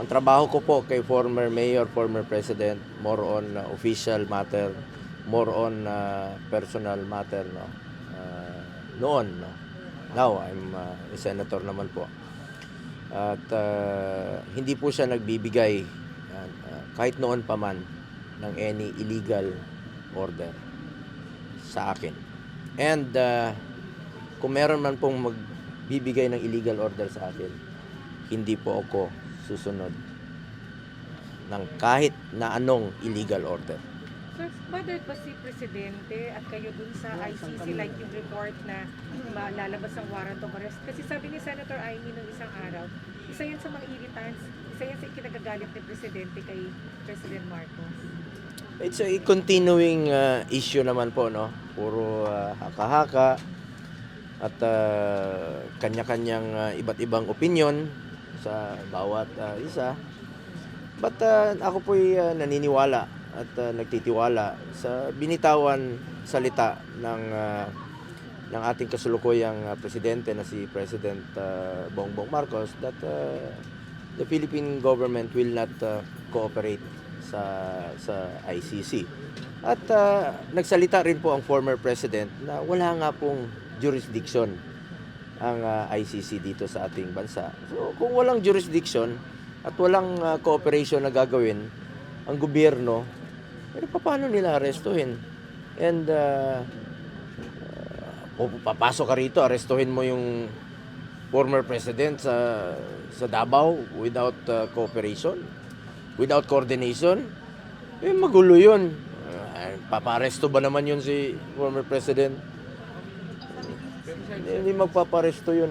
Ang trabaho ko po kay former mayor, former president, more on official matter, more on personal matter, no. Noon, no. Now I'm a senator naman po. At hindi po siya nagbibigay kahit noon pa man ng any illegal order sa akin. And kung meron man pong magbibigay ng illegal order sa akin, hindi po ako susunod ng kahit na anong illegal order. Sir, bothered ba si Presidente at kayo dun sa ICC like yung report na lalabas ang warrant of arrest? Kasi sabi ni Senator Amy nung isang araw, isa yan sa mga irritants, isa yan sa ikinagagalit ni Presidente kay President Marcos. It's a continuing issue naman po, no? Puro haka-haka at kanya-kanyang iba't ibang opinion sa bawat isa. But ako po'y naniniwala at nagtitiwala sa binitawan salita ng ating kasulukuyang presidente na si President Bongbong Marcos that the Philippine government will not cooperate sa ICC. At nagsalita rin po ang former president na wala nga pong jurisdiction ang ICC dito sa ating bansa. So kung walang jurisdiction at walang cooperation na gagawin ang gobyerno, paano nila arestuhin? And papasok ka rito, arestuhin mo yung former president sa Davao without cooperation, without coordination, magulo yun. Paparesto ba naman yun si former president? Hindi magpaparesto yun,